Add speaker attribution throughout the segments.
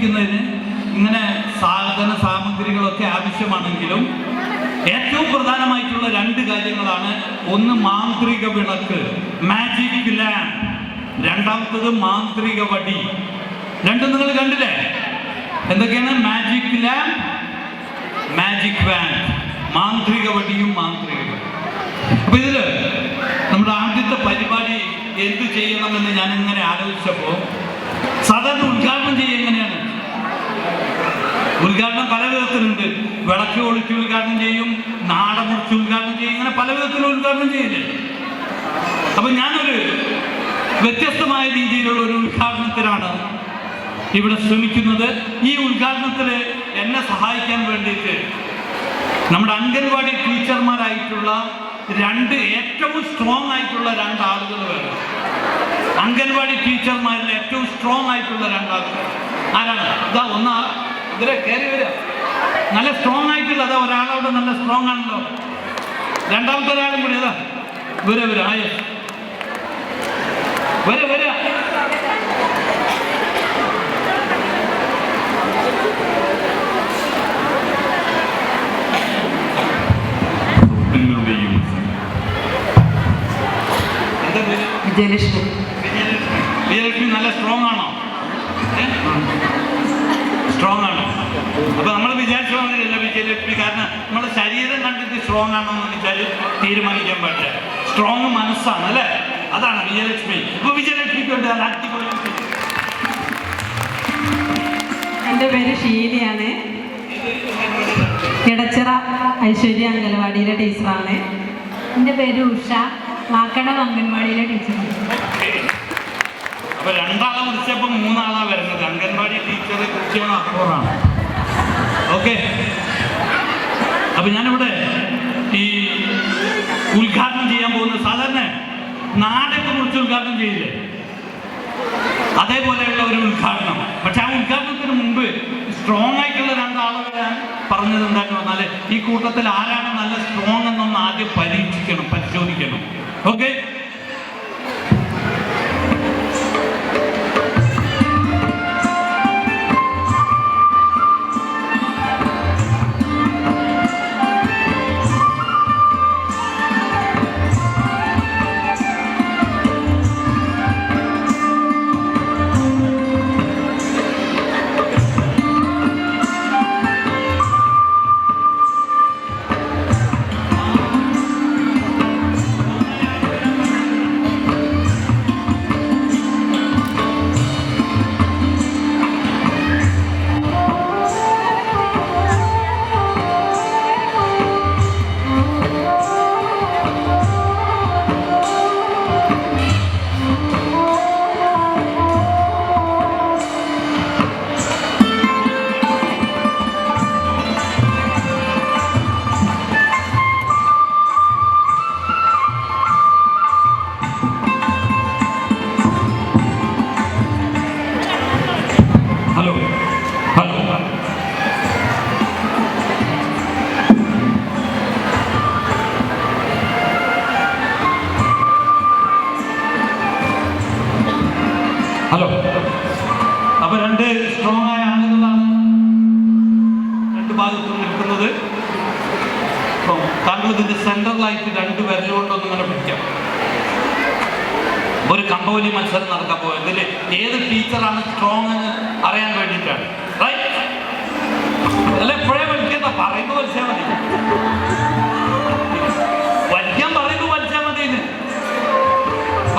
Speaker 1: പ്രവർത്തിപ്പിക്കുന്നതിന് ഇങ്ങനെ സാധന സാമഗ്രികളൊക്കെ ആവശ്യമാണെങ്കിലും ഏറ്റവും പ്രധാനമായിട്ടുള്ള രണ്ട് കാര്യങ്ങളാണ്. ഒന്ന് മാന്ത്രിക വിളക്ക്, മാജിക് ലാമ്പ്. രണ്ടാമത്തത് മാന്ത്രിക വടി. രണ്ടും നിങ്ങൾ കണ്ടില്ലേ? എന്തൊക്കെയാണ്? Magic lamp, magic van. മാന്ത്രിക വടിയും മാന്ത്രിക വടി. അപ്പൊ ഇതില് നമ്മുടെ ആദ്യത്തെ പരിപാടി എന്ത് ചെയ്യണമെന്ന് ഞാൻ ഇങ്ങനെ ആലോചിച്ചപ്പോ, സാധാരണ ഉദ്ഘാടനം ചെയ്യുക എങ്ങനെയാണ്? ഉദ്ഘാടനം പല വിധത്തിലുണ്ട്. വിളക്ക് ഒളിച്ച് ഉദ്ഘാടനം ചെയ്യും, നാട മുറിച്ച് ഉദ്ഘാടനം ചെയ്യും, ഇങ്ങനെ പല വിധത്തിലും ഉദ്ഘാടനം ചെയ്യില്ലേ? അപ്പൊ ഞാനൊരു വ്യത്യസ്തമായ രീതിയിലുള്ള ഒരു ഉദ്ഘാടനത്തിനാണ് ഇവിടെ ശ്രമിക്കുന്നത്. ഈ ഉദ്ഘാടനത്തിൽ എന്നെ സഹായിക്കാൻ വേണ്ടിയിട്ട് നമ്മുടെ അംഗൻവാടി ടീച്ചർമാരായിട്ടുള്ള ഏറ്റവും സ്ട്രോങ് ആയിട്ടുള്ള രണ്ടാളുകൾ വേണം. അംഗൻവാടി ടീച്ചർമാരിൽ ഏറ്റവും സ്ട്രോങ് ആയിട്ടുള്ള രണ്ടാളുകൾ ആരാണ്? ഇതാ ഒന്നാ ഇതിലെ കയറി വരിക. നല്ല സ്ട്രോങ് ആയിട്ടുള്ള അതാ ഒരാളവിടെ നല്ല സ്ട്രോങ് ആണല്ലോ. രണ്ടാമത്തെ ഒരാളും കൂടി അതാ വര ആയ വര.
Speaker 2: വിജയലക്ഷ്മി.
Speaker 1: വിജയലക്ഷ്മി നല്ല സ്ട്രോങ് ആണോ? സ്ട്രോങ് ആണ്. അപ്പൊ നമ്മൾ വിചാരിച്ച മാതിരിയല്ല വിജയലക്ഷ്മി. കാരണം നമ്മുടെ ശരീരം കണ്ടിട്ട് സ്ട്രോങ് ആണോ എന്ന് വെച്ചാൽ തീരുമാനിക്കാൻ പറ്റില്ല. സ്ട്രോങ് മനസ്സാണ് അല്ലേ? അതാണ് വിജയലക്ഷ്മി. അപ്പൊ വിജയലക്ഷ്മിക്ക് വേണ്ടി അടിപൊളി.
Speaker 2: എൻ്റെ പേര് ഷീലയാണ്. കിടച്ചിറ ഐശ്വര്യ അംഗൻവാടിയിലെ ടീച്ചറാണ്.
Speaker 3: എൻ്റെ പേര് ഉഷ, മാക്കടം അംഗൻവാടിയിലെ ടീച്ചറാണ്.
Speaker 1: അപ്പൊ രണ്ടാളെ വിളിച്ചപ്പോ മൂന്നാളാ വരുന്നത്. അംഗൻവാടി ടീച്ചറെ കുറിച്ചാണ് അപ്പുറമാണ്. ഓക്കെ. അപ്പൊ ഞാനിവിടെ ഈ ഉദ്ഘാടനം ചെയ്യാൻ പോകുന്നത് സാധാരണ നാടൊക്കെ കുറിച്ച് ഉദ്ഘാടനം ചെയ്യില്ലേ, അതേപോലെയുള്ള ഒരു ഉദ്ഘാടനം. പക്ഷെ ആ ഉദ്ഘാടനത്തിന് മുമ്പ് സ്ട്രോങ് ആയിട്ടുള്ള രണ്ടാളുകൾ ഞാൻ പറഞ്ഞത് എന്താണെന്ന് പറഞ്ഞാൽ, ഈ കൂട്ടത്തിൽ ആരാണ് നല്ല സ്ട്രോങ് എന്നൊന്ന് ആദ്യം പരിശോധിക്കണം. ഓക്കെ. ഹലോ. അപ്പൊ രണ്ട് സ്ട്രോങ് ആയ ആളുകളാണ് രണ്ട് ഭാഗത്തും നിൽക്കുന്നത്. അപ്പം താങ്കൾ ഇതിന്റെ സെൻട്രലായിട്ട് രണ്ട് വിരലുകൊണ്ടൊന്നും ഇങ്ങനെ പിടിക്കാം. ഒരു കമ്പവലി മത്സരം നടക്കാൻ പോകും. ഇതിൽ ഏത് ടീച്ചറാണ് സ്ട്രോങ് എന്ന് അറിയാൻ വേണ്ടിയിട്ടാണ്. റൈറ്റ് അല്ല, എപ്പോഴേ വലിക്കുന്ന പറയുമ്പോൾ വലിച്ചാൽ മതി. വലിക്കാൻ പറയുമ്പോൾ വലിച്ചാൽ മതി.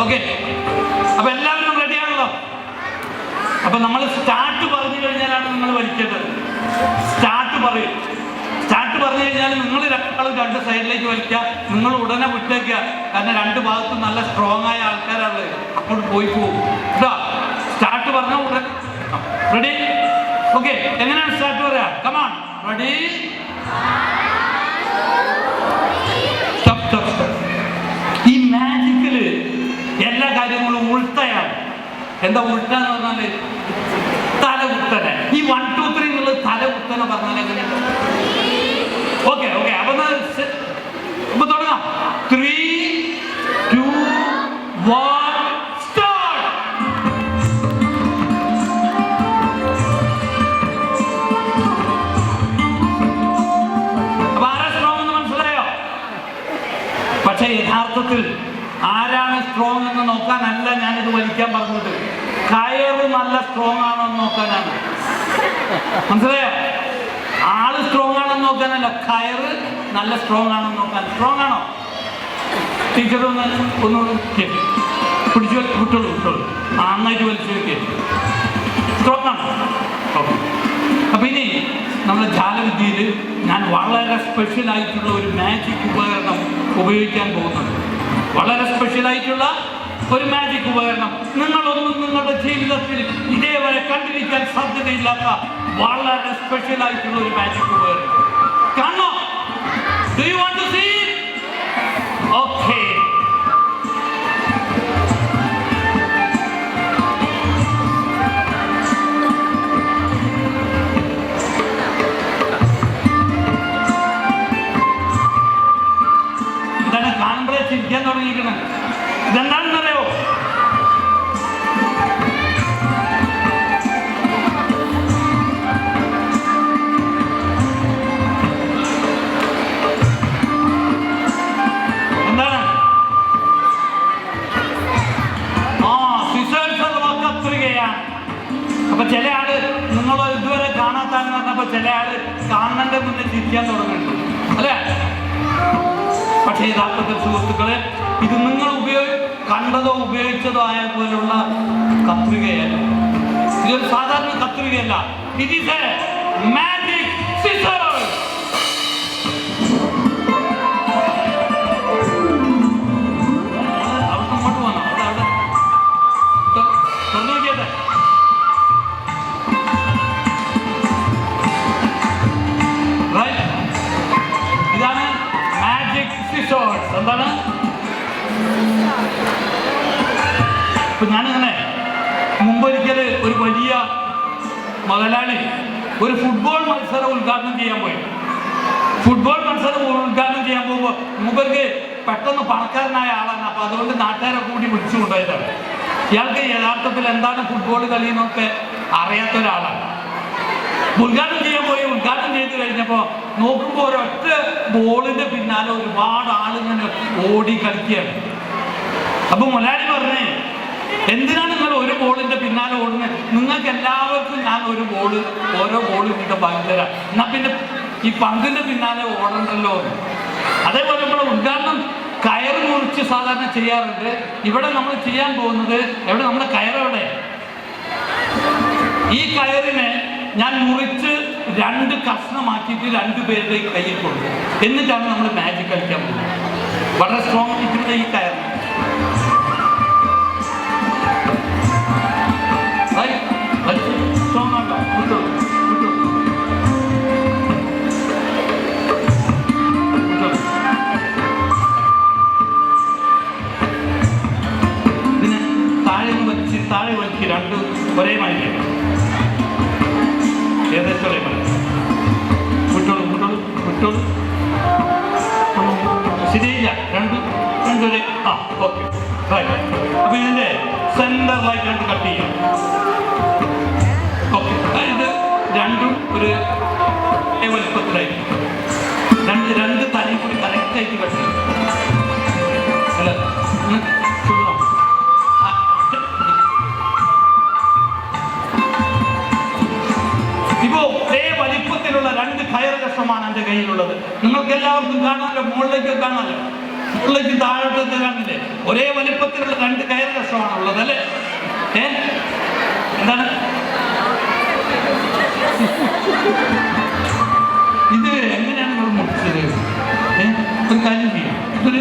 Speaker 1: ഓക്കെ. അപ്പൊ എല്ലാവരും റെഡിയാണല്ലോ? അപ്പൊ നമ്മൾ സ്റ്റാർട്ട് പറഞ്ഞു കഴിഞ്ഞാലാണ് നിങ്ങൾ വലിക്കേണ്ടത്. സ്റ്റാർട്ട് പറയും. സ്റ്റാർട്ട് പറഞ്ഞു കഴിഞ്ഞാൽ നിങ്ങൾ രണ്ടാളും രണ്ട് സൈഡിലേക്ക് വലിക്കുക. നിങ്ങൾ ഉടനെ വിട്ടേക്കുക. കാരണം രണ്ട് ഭാഗത്തും നല്ല സ്ട്രോങ് ആയ ആൾക്കാരാണ്. അങ്ങോട്ട് പോയി പോകും കേട്ടോ. സ്റ്റാർട്ട് പറഞ്ഞാൽ ഉടനെ റെഡി. ഓക്കെ. എങ്ങനെയാണ് സ്റ്റാർട്ട് പറയാ? കമാൺ. റെഡി. ഈ മാജിക്കില് എല്ലാ കാര്യങ്ങളും ഉൾട്ടയാണ്. എന്താ ഉൾട്ട എന്ന് പറഞ്ഞാല്? തലകുത്തനെ. ഈ 1 2 3 എന്നുള്ളത് തലകുത്തനെ പറഞ്ഞാൽ എങ്ങനെയാണ്? Okay okay. അപ്പൊ തുടങ്ങാം. 3 2 1 സ്റ്റാർട്ട്. വാസ്തവത്തിൽ ആരാണ് സ്ട്രോങ് എന്ന് നോക്കാനല്ല ഞാനിത് വലിക്കാൻ പറഞ്ഞത്. കയറ് നല്ല സ്ട്രോങ് ആണോ എന്ന് നോക്കാനാണ്. മനസ്സിലായോ? ആള് സ്ട്രോങ് ആണെന്ന് നോക്കാനല്ല, കയറ് നല്ല സ്ട്രോങ് ആണെന്ന് നോക്കാൻ. സ്ട്രോങ് ആണോ? ടീച്ചർ ഒന്നുകൂടി പിടിച്ചു വിട്ടോളൂ നന്നായിട്ട് വലിച്ചു വെക്കുക. സ്ട്രോങ് ആണോ? ഓക്കെ. അപ്പം ഇനി നമ്മുടെ ജാലവിദ്യയിൽ ഞാൻ വളരെ സ്പെഷ്യലായിട്ടുള്ള ഒരു മാജിക് ഉപകരണം ഉപയോഗിക്കാൻ പോകുന്നുണ്ട്. വളരെ സ്പെഷ്യലായിട്ടുള്ള ഒരു മാജിക് ഉപകരണം. നിങ്ങളൊന്നും നിങ്ങളുടെ ജീവിതത്തിൽ ഇതേവരെ കണ്ടിരിക്കാൻ സാധ്യതയില്ലാത്ത വളരെ സ്പെഷ്യലായിട്ടുള്ള ഒരു മാജിക് ഉപകരണം. കാണോ? Do you want to see it? Okay. ഇതാണ് കാണുമ്പോഴേ ചിരിക്കാൻ തുടങ്ങിയിരിക്കുന്നത്. ഇതെന്താണെന്നറിയോ? എന്താണ്? സിസേഴ്സ് അഥവാ കത്രികയാണ്. അപ്പൊ ചില ആള് നിങ്ങൾ ഇതുവരെ കാണാത്താന്ന് പറഞ്ഞപ്പോ ചില ആള് കാണുന്നതിന്റെ മുന്നേ ചിരിക്കാൻ തുടങ്ങുന്നുണ്ട്, അല്ലേ? പക്ഷേ യഥാർത്ഥത്തിൽ സുഹൃത്തുക്കളെ, ഇത് നിങ്ങൾ കണ്ടതോ ഉപയോഗിച്ചതോ ആയ പോലുള്ള കത്രികയല്ല. ഇതൊരു സാധാരണ കത്രികയല്ല. It is a magic scissors. അവിടെ ഇങ്ങോട്ട് പോകണം. അവിടെ തുറന്നു നോക്കിയട്ടെ. ഇതാണ് മാജിക് സിസേഴ്സ്. എന്താണ്? ഇപ്പൊ ഞാനിങ്ങനെ മുമ്പൊരിക്കൽ ഒരു വലിയ മുതലാളി ഒരു ഫുട്ബോൾ മത്സരം ഉദ്ഘാടനം ചെയ്യാൻ പോയി. ഫുട്ബോൾ മത്സരം ഉദ്ഘാടനം ചെയ്യാൻ പോകുമ്പോൾ മൂപ്പർക്ക് പെട്ടെന്ന് പണക്കാരനായ ആളാണ്. അപ്പൊ അതുകൊണ്ട് നാട്ടുകാരെ കൂടി വിളിച്ചു കൊണ്ടുപോയതാണ്. ഇയാൾക്ക് യഥാർത്ഥത്തിൽ എന്താണ് ഫുട്ബോൾ കളി എന്നൊക്കെ അറിയാത്ത ഒരാളാണ്. ഉദ്ഘാടനം ചെയ്യാൻ പോയി. ഉദ്ഘാടനം ചെയ്ത് കഴിഞ്ഞപ്പോൾ നോക്കുമ്പോൾ ഒരൊറ്റ ബോളിന്റെ പിന്നാലെ ഒരുപാട് ആളിങ്ങനെ ഓടി കളിക്കുകയാണ്. അപ്പൊ മുതലാളി പറഞ്ഞേ, എന്തിനാണ് നിങ്ങൾ ഒരു ബോളിന്റെ പിന്നാലെ ഓടുന്നത്? നിങ്ങൾക്ക് എല്ലാവർക്കും ഞാൻ ഓരോ ബോൾ കിട്ടും പങ്ക് തരാം. എന്നാ പിന്നെ ഈ പങ്കിന്റെ പിന്നാലെ ഓടണ്ടല്ലോ. അതേപോലെ നമ്മൾ ഉദ്ഘാടനം കയറ് മുറിച്ച് സാധാരണ ചെയ്യാറുണ്ട്. ഇവിടെ നമ്മൾ ചെയ്യാൻ പോകുന്നത് എവിടെ? നമ്മുടെ കയറെവിടെ? ഈ കയറിനെ ഞാൻ മുറിച്ച് 2 കഷ്ണമാക്കിയിട്ട് 2 പേരുടെ കയ്യിൽ കൊടുക്കും. എന്നിട്ടാണ് നമ്മൾ മാജിക് കളിക്കാൻ പോകുന്നത്. വളരെ സ്ട്രോങ് ആയിട്ടുള്ള ഈ കയറ് സ്ട്രോങ് ആട്ടോ. വിട്ടു വിട്ടു വിട്ടു. ഇതിന് താഴെ വലിച്ച് 2 ഒരേ മാതിരി ഏകദേശം ഒരേ മാതിരി. വിട്ടോളൂ വിട്ടോളൂ വിട്ടോളൂ. ശരിയില്ല. 2 ഒരേ. ഓക്കെ. അപ്പൊ ഇതിന്റെ സെന്ററിലായിട്ട് 2 കട്ട് ചെയ്യാം. ഓക്കെ. ഇത് 2 ഒരു വലുപ്പത്തിലായിരിക്കും. 2 തലയും കൂടി കറക്റ്റായിട്ട് കട്ട് ചെയ്യും. അല്ല ഇപ്പോ ഒരേ വലിപ്പത്തിലുള്ള 2 കയറ് കഷ്ണമാണ് എൻ്റെ കയ്യിലുള്ളത്. നിങ്ങൾക്ക് എല്ലാവർക്കും കാണാമല്ലോ, മുകളിലേക്ക് കാണാമല്ലോ, മുകളിലേക്ക് താഴോട്ടൊക്കെ കാണില്ലേ? ഒരേ വലിപ്പത്തിലുള്ള 2 കയറ് കഷ്ണമാണ് ഉള്ളത്, അല്ലേ? എന്താണ് ഇത്? എങ്ങനെയാണ് നിങ്ങൾ മുറിച്ചത്? ഒരു കാര്യം ചെയ്യാം. ഒരു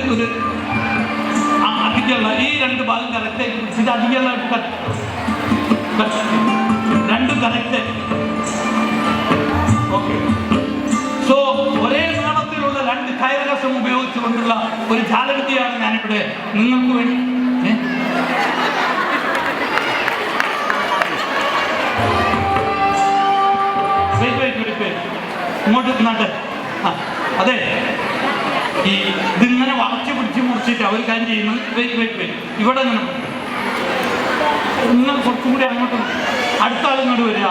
Speaker 1: അധികമുള്ള ഈ 2 ഭാഗം കറക്റ്റായിട്ട് ഇത് അധികമുള്ളതായിട്ട് 2 കറക്റ്റായിട്ട്. ഓക്കെ. സോ ഒരേ നീളത്തിലുള്ള 2 കയറ് കഷ്ണം ഉപയോഗിച്ചുകൊണ്ടുള്ള ഒരു ജാലവിദ്യയാണ് ഞാനിവിടെ നിങ്ങൾക്ക് വേണ്ടി. ഇങ്ങോട്ട് നാട്ടെ. അതെ, ഈ ഇതിങ്ങനെ വളച്ച് പിടിച്ച് മുറിച്ചിട്ട് അവർ കാര്യം ചെയ്യുന്നത്. ഇവിടെ ഇങ്ങനെ കുറച്ചും കൂടി അങ്ങോട്ട് അടുത്ത ആളിങ്ങോട്ട് വരിക.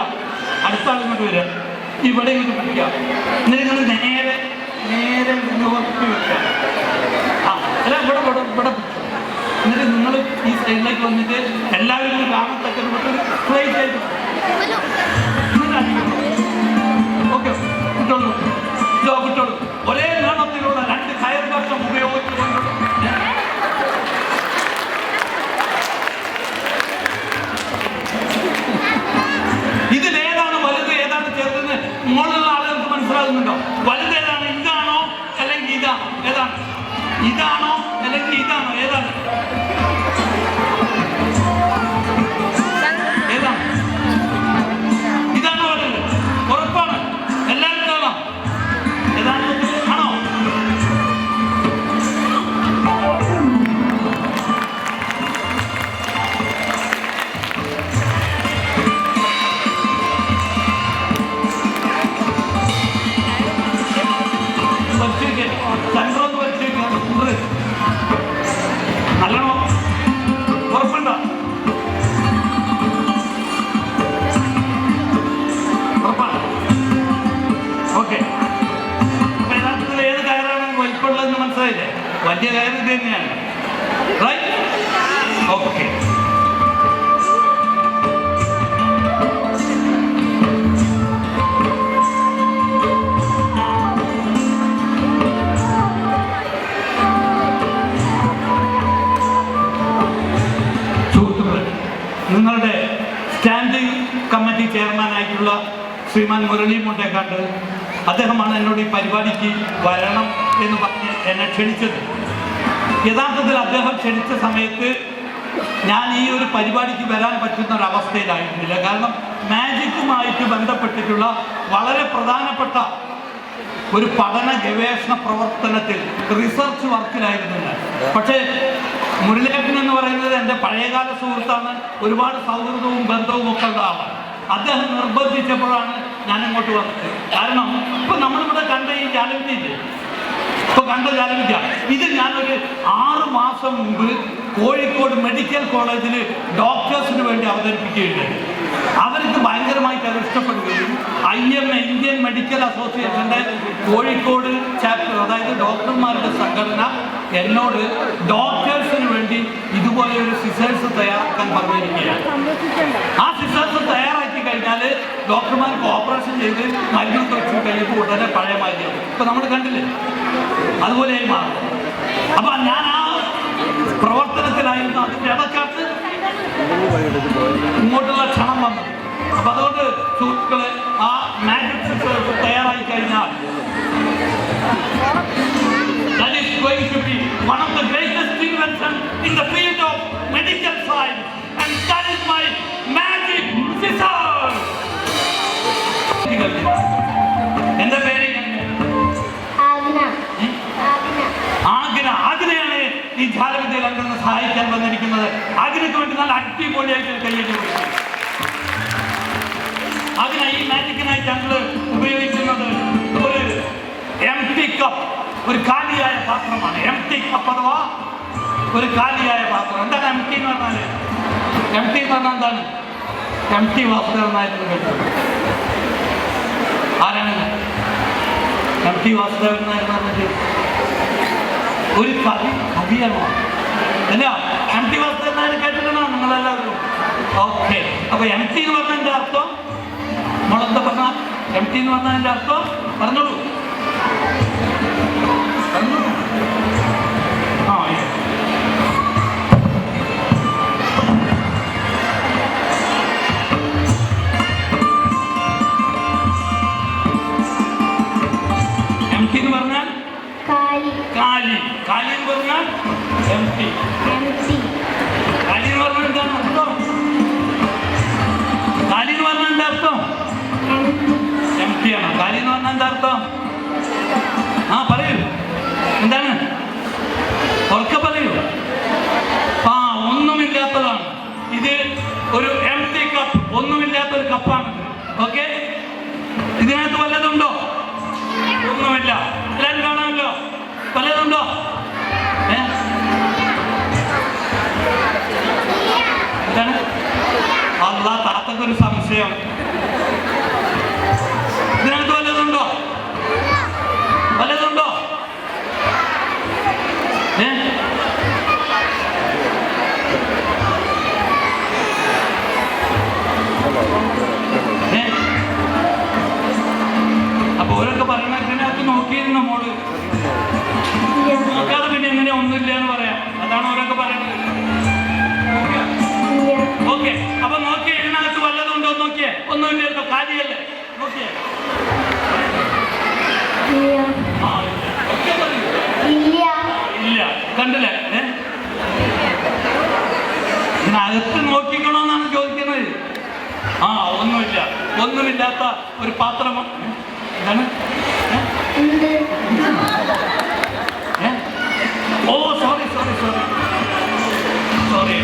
Speaker 1: ഇവിടെ ഇങ്ങോട്ട് പിടിക്കുക. എന്നിട്ട് നിങ്ങൾ നേരെ നേരെ നിർത്തി വെക്കുക. അല്ല ഇവിടെ എന്നിട്ട് നിങ്ങൾ ഈ സൈഡിലേക്ക് വന്നിട്ട് എല്ലാവരും കാണത്തക്ക സ്ട്രൈറ്റ് ആയിട്ട് ഓക്കെ കിട്ടുള്ളൂ കിട്ടുള്ളൂ. ഒരേ നീളത്തിലുള്ള 2 കയർ കഷ്ണം ഉപയോഗിച്ചുകൊണ്ട് ഇതിലേതാണ് വലുത് ഏതാണ് ചെറുതെന്ന് മുകളിലുള്ള ആളുകൾക്ക് മനസ്സിലാകുന്നുണ്ടോ? വലുത് ഏതാണ്? ഇതാണോ അല്ലെങ്കിൽ ഇതാണോ? ഏതാണ്? ഇതാണോ അല്ലെങ്കിൽ ഇതാണോ? ഏതാണ്? ഏതാണ്? ഇതാണോ വലുത്? ഉറപ്പാണ്. എല്ലാവരും കാണാം. ഏതാണ്? ആണോ? സെൻട്രോന്ന് പരിശോധിക്കുക. നല്ലണോ? ഉറപ്പുണ്ടോ? ഉറപ്പാണ്. ഓക്കെ. അപ്പൊ യഥാർത്ഥത്തിൽ ഏത് കയറാണ് വലിപ്പമുള്ളതെന്ന് മനസ്സിലായില്ലേ? വലിയ കയറ് ഇത് തന്നെയാണ്. റൈറ്റ്? ഓക്കെ. നിങ്ങളുടെ സ്റ്റാൻഡിംഗ് കമ്മിറ്റി ചെയർമാനായിട്ടുള്ള ശ്രീമാൻ മുരളി മുണ്ടേക്കാട്ട് അദ്ദേഹമാണ് എന്നോട് ഈ പരിപാടിക്ക് വരണം എന്ന് പറഞ്ഞ് എന്നെ ക്ഷണിച്ചത്. യഥാർത്ഥത്തിൽ അദ്ദേഹം ക്ഷണിച്ച സമയത്ത് ഞാൻ ഈ ഒരു പരിപാടിക്ക് വരാൻ പറ്റുന്ന ഒരവസ്ഥയിലായിരുന്നില്ല. കാരണം മാജിക്കുമായിട്ട് ബന്ധപ്പെട്ടിട്ടുള്ള വളരെ പ്രധാനപ്പെട്ട ഒരു പഠന ഗവേഷണ പ്രവർത്തനത്തിൽ റിസർച്ച് വർക്കിലായിരുന്നു ഞാൻ. പക്ഷേ മുരളീധരൻ എന്ന് പറയുന്നത് എൻ്റെ പഴയകാല സുഹൃത്താണ്. ഒരുപാട് സൗഹൃദവും ബന്ധവും ഒക്കെ ഉള്ള ആളാണ്. അദ്ദേഹം നിർബന്ധിച്ചപ്പോഴാണ് ഞാൻ ഇങ്ങോട്ട് വന്നത്. കാരണം ഇപ്പൊ നമ്മളിവിടെ കണ്ട ഈ ചാലഞ്ചില്ലേ, ഇപ്പൊ കണ്ട ചാലഞ്ച ഇത് ഞാനൊരു 6 മാസം മുമ്പ് കോഴിക്കോട് മെഡിക്കൽ കോളേജിൽ ഡോക്ടേഴ്സിന് വേണ്ടി അവതരിപ്പിക്കുകയുണ്ടായി. അവർക്ക് ഭയങ്കരമായിട്ട് അത് ഇഷ്ടപ്പെടുകയും IMA ഇന്ത്യൻ മെഡിക്കൽ അസോസിയേഷൻ്റെ കോഴിക്കോട് ചാപ്റ്റർ, അതായത് ഡോക്ടർമാരുടെ സംഘടന, എന്നോട് ഡോക്ടേഴ്സിന് വേണ്ടി ഇതുപോലെ ഒരു സിസേഴ്സ് തയ്യാറാക്കാൻ പറഞ്ഞിരിക്കുകയാണ്. ആ സിസേഴ്സ് തയ്യാറാക്കി കഴിഞ്ഞാൽ ഡോക്ടർമാർക്ക് ഓപ്പറേഷൻ ചെയ്ത് മരുന്നൊക്കെ വെച്ച് കഴിയുമ്പോൾ ഉടനെ പഴയ മാതിരിയാവും. ഇപ്പൊ നമ്മൾ കണ്ടില്ലേ, അതുപോലെയായി മാറും. അപ്പൊ ഞാൻ ആ പ്രവർത്തനത്തിലായിരുന്നു. അതിൻ്റെ ഇടക്കാട്ട് ഇങ്ങോട്ടുള്ള ക്ഷണം വന്നു. അപ്പൊ അതുകൊണ്ട് സുഹൃത്തുക്കളെ, ആ മാജിക് സിസേഴ്സ് തയ്യാറായി കഴിഞ്ഞാൽ that is going to be one of the greatest inventions in the field of medical science, and that is my magic scissors. എന്താ പേര്? ആഗ്നയാണ് ഈ ജാലവിദ്യ കണ്ടെന്ന് സഹായിക്കാൻ വന്നിരിക്കുന്നത്. ആഗ്നയ്ക്ക് വേണ്ടി നല്ല അടിപൊളിയായിട്ട് കൈയ്യടി കൊടുക്കും. അതിനാ ഈ മാജിക്കിനായി ഞങ്ങൾ ഉപയോഗിക്കുന്നത് ഒരു എംപ്റ്റി കപ്പ്, ഒരു കാലിയായ പാത്രമാണ്. എംപ്റ്റി കപ്പ് അഥവാ ഒരു കാലിയായ പാത്രം. എന്താണ് എംപ്റ്റി എന്ന് പറഞ്ഞാൽ? എംപ്റ്റി എന്ന് പറഞ്ഞാൽ എന്താണ്? എംപ്റ്റി വാസുദേവനായിരുന്നു കേട്ടത്. ആരാണ് എംപ്റ്റി വാസുദേവനായിരുന്നു പറഞ്ഞത്? ഒരു കവിയാണ്. അല്ല, എംപ്റ്റി വാസുദേവനായിട്ട് കേട്ടിട്ടുണ്ടോ നിങ്ങളെല്ലാവരും? ഓക്കെ. അപ്പൊ എംപ്റ്റി എന്ന് പറഞ്ഞതിന്റെ അർത്ഥം നമ്മളെന്താ പറഞ്ഞ? എംപ്റ്റി എന്ന് പറഞ്ഞതിന്റെ അർത്ഥം പറഞ്ഞോളൂ. എംപ്റ്റി എന്ന് പറഞ്ഞാൽ കാലി. കാലി എന്ന് പറഞ്ഞാൽ എംപ്റ്റി. കാലി എന്ന് പറഞ്ഞാൽ എന്താണ് അർത്ഥം? കാലി എന്ന് പറഞ്ഞാൽ എന്താ അർത്ഥം? എംപ്റ്റിയാണ്. കാലി എന്ന് പറഞ്ഞാൽ എന്താ അർത്ഥം? ആ പറയൂ, എന്താണ്? ഉറക്കെ പറയൂ. ആ, ഒന്നുമില്ലാത്തതാണ് ഇത്. ഒരു എംപ്റ്റി കപ്പ്, ഒന്നുമില്ലാത്തൊരു കപ്പാണിത്. ഓക്കെ. ഇതിനകത്ത് വല്ലതുണ്ടോ? ഒന്നുമില്ല. എല്ലാവരും കാണാമല്ലോ. വല്ലതുണ്ടോ? എന്താണ്? അല്ല, താത്തക്കൊരു സംശയം. ഇതിനകത്ത് വല്ലതുണ്ടോ? വല്ലതുണ്ടോ? ഒന്നുമില്ല എന്ന് പറയാം. അതാണ് അവരൊക്കെ പറയുന്നത്. ഓക്കെ, അപ്പൊ നോക്കിയേ, ഇതിനകത്ത് വല്ലതും ഉണ്ടോ നോക്കിയേ. ഒന്നുമില്ലല്ലോ, കാര്യല്ലേ? നോക്കിയേ. ഇല്ല, കണ്ടില്ലേ? ഇതിനകത്ത് നോക്കിക്കണോന്നാണ് ചോദിക്കുന്നത്. ഒന്നുമില്ല. ഒന്നുമില്ലാത്ത ഒരു പാത്രം. എന്താണ്? ഓ സോറി സോറി സോറി സോറി.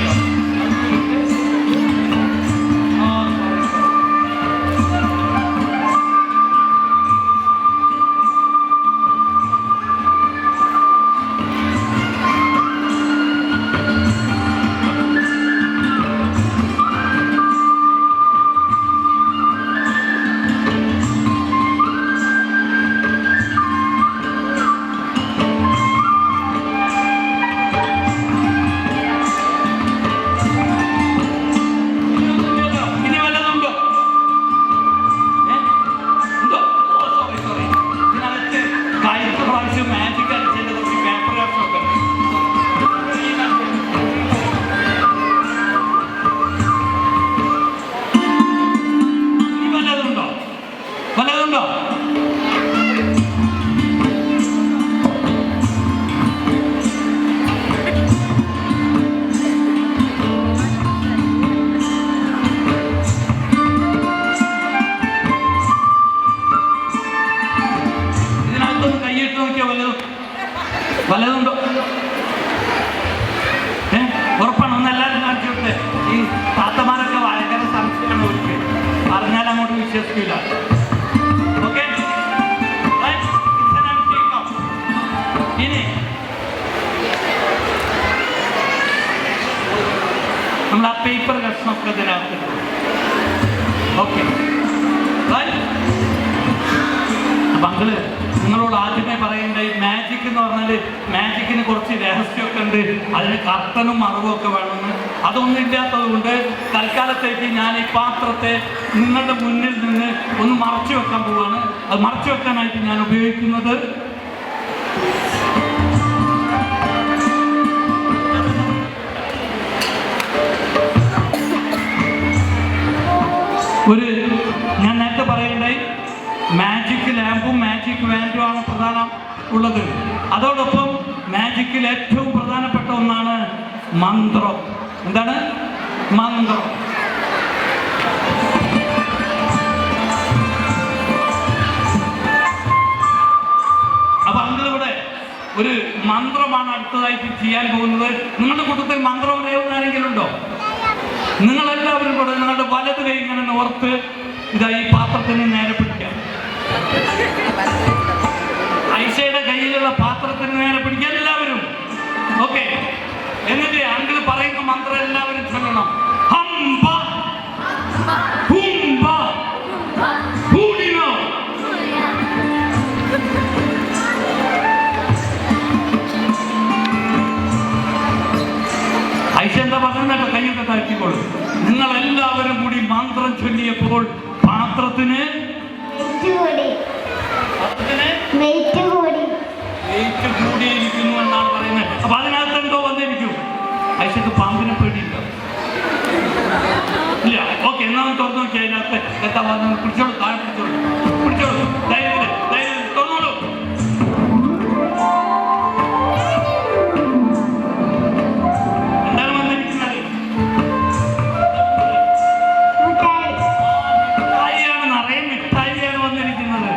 Speaker 1: വല്ലതുണ്ടോ? ഉറപ്പാണ്? ഒന്ന് എല്ലാവരും കാണിച്ചോട്ടെ. ഈ താത്തമാരൊക്കെ ഭയങ്കര സംശയമാണ്. ഒരിക്കൽ പറഞ്ഞാൽ അങ്ങോട്ട് വിശ്വസിക്കില്ല. ഓക്കെ, ഇനി നമ്മൾ ആ പേപ്പർ കഷ്ണമൊക്കെ ഇതിനകത്ത്. ഓക്കെ, മകള് നിങ്ങളോട് ആദ്യമേ പറയേണ്ട, ഈ മാജിക് എന്ന് പറഞ്ഞാൽ മാജിക്കിന് കുറച്ച് രഹസ്യമൊക്കെ ഉണ്ട്. അതിന് കർട്ടനും മറവും ഒക്കെ വേണമെന്ന്. അതൊന്നും ഇല്ലാത്തത് കൊണ്ട് തൽക്കാലത്തേക്ക് ഞാൻ ഈ പാത്രത്തെ നിങ്ങളുടെ മുന്നിൽ നിന്ന് ഒന്ന് മറച്ചു വെക്കാൻ പോവാണ്. അത് മറച്ചു വെക്കാനായിട്ട് ഞാൻ ഉപയോഗിക്കുന്നത് ഞാൻ നേരത്തെ പറയണ്ടായി, മാജിക് ലാമ്പും മാജിക് വാൻഡും ആണ് പ്രധാനം ഉള്ളത്. അതോടൊപ്പം മാജിക്കിൽ ഏറ്റവും പ്രധാനപ്പെട്ട ഒന്നാണ് മന്ത്രം. എന്താണ് മന്ത്രം? അപ്പൊ അതിലൂടെ ഒരു മന്ത്രമാണ് അടുത്തതായിട്ട് ചെയ്യാൻ പോകുന്നത്. നിങ്ങളുടെ കൂട്ടത്തിൽ മന്ത്രം അറിയാവുന്ന ആരെങ്കിലും ഉണ്ടോ? നിങ്ങളെല്ലാവരും കൂടെ നിങ്ങളുടെ വലത് കൈ ഇങ്ങനെ ഓർത്ത് ഇതാ ഈ പാത്രത്തിന് നേരെ പിടിക്കാം. ഐഷയുടെ കയ്യിലുള്ള പാത്രത്തിന് നേരെ പിടിക്കാൻ എല്ലാവരും. ഓക്കെ, എന്നിട്ട് അങ്കിൾ പറയുന്ന മന്ത്രം എല്ലാവരും ചൊല്ലണം. ഹംബ ഹുംബ ഹൂഡിനോ. ഐഷ എന്താ പറഞ്ഞോ? കയ്യൊക്കെ താഴ്ത്തിക്കോളൂ. നിങ്ങളെല്ലാവരും കൂടി മന്ത്രം ചൊല്ലിയപ്പോൾ പാത്രത്തിന് വെയിറ്റ് കൂടിയിരിക്കുന്നു എന്നാണ് പറയുന്നത്. അപ്പൊ അതിനകത്ത് എന്തോ വന്നിരിക്കും. ഐഷക്ക് പാമ്പിനെ പേടിയില്ല. ഇല്ല. ഓക്കെ, എന്നാ തുറന്നു നോക്കി. അതിനകത്ത് എന്താ വന്നത്? പിടിച്ചോളൂ, താഴെ പിടിച്ചോളൂ, പിടിച്ചോളൂ. ധൈര്യത്തിൽ ധൈര്യത്തിൽ തുറന്നോളൂ. എന്താണ് വന്നിരിക്കുന്നത്? മിഠായിയാണ്, നിറയെ മിഠായിയാണ് വന്നിരിക്കുന്നത്.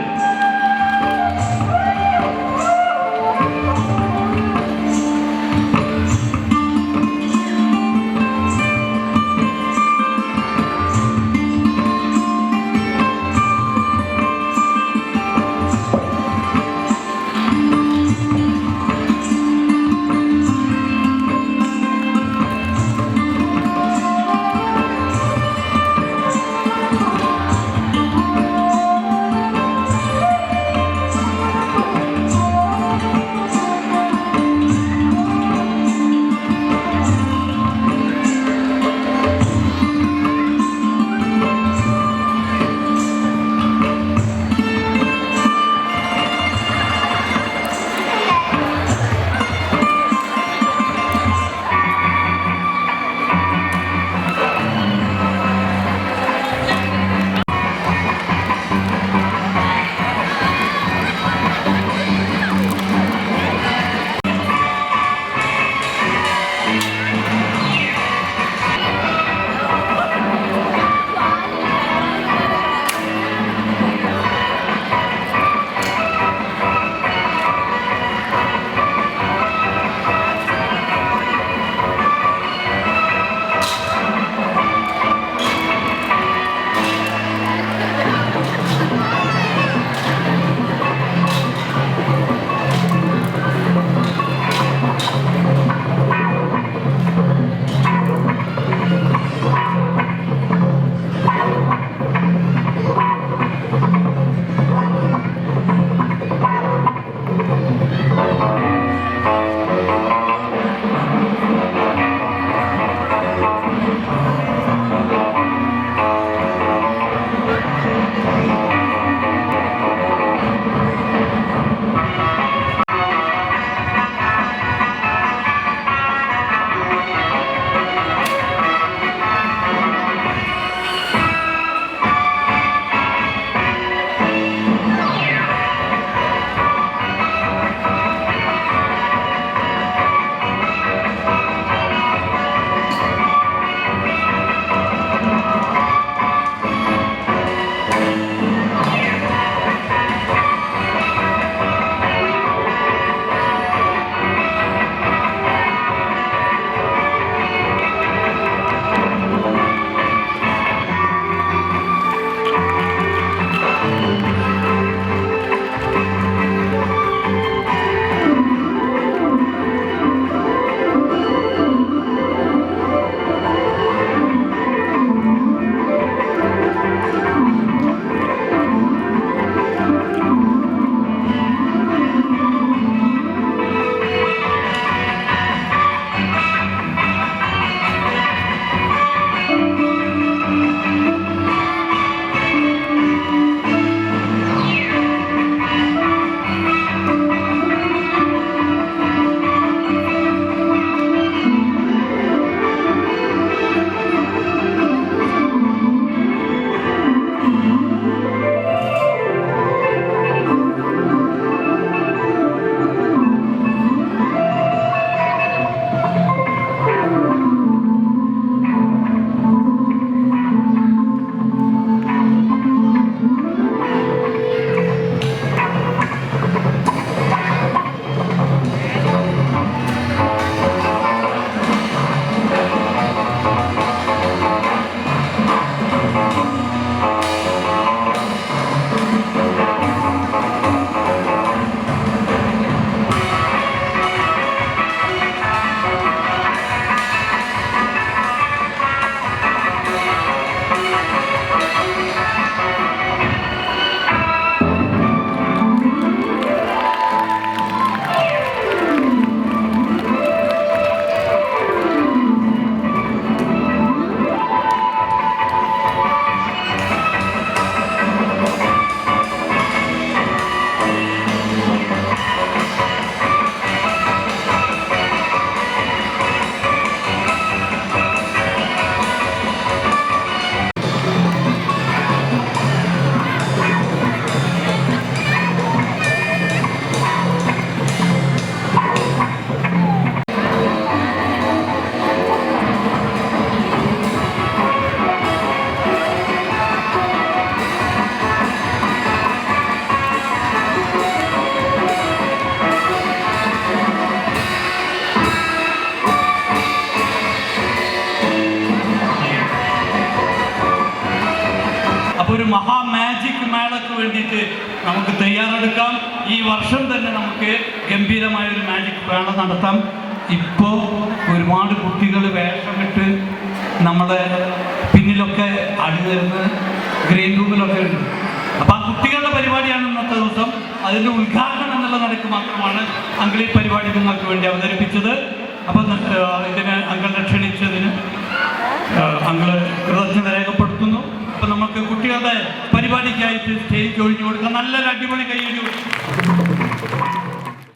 Speaker 1: ഒരു മഹാ മാജിക് മേളയ്ക്ക് വേണ്ടിയിട്ട് നമുക്ക് തയ്യാറെടുക്കാം. ഈ വർഷം തന്നെ നമുക്ക് ഗംഭീരമായ ഒരു മാജിക് മേള നടത്താം. ഇപ്പോൾ ഒരുപാട് കുട്ടികൾ വേഷമിട്ട് നമ്മുടെ പിന്നിലൊക്കെ അണിനിരുന്ന് ഗ്രീൻ റൂമിലൊക്കെ ഉണ്ട്. അപ്പോൾ ആ കുട്ടികളുടെ പരിപാടിയാണ് ഇന്നത്തെ ദിവസം. അതിൻ്റെ ഉദ്ഘാടനം എന്നുള്ള നിലയ്ക്ക് മാത്രമാണ് അങ്കിൾ ഈ പരിപാടി നിങ്ങൾക്ക് വേണ്ടി അവതരിപ്പിച്ചത്. അപ്പം ഇതിന് അങ്കിളിനെ ക്ഷണിച്ചതിന് അങ്കിള് കൃതജ്ഞത രേഖപ്പെടുത്തുന്നു. അപ്പം നമുക്ക് കുട്ടികളുടെ പരിപാടിക്കായിട്ട് സ്റ്റേജ് ഒഴിഞ്ഞു കൊടുക്കാം. നല്ലൊരു അടിപൊളി കൈയ്യടി.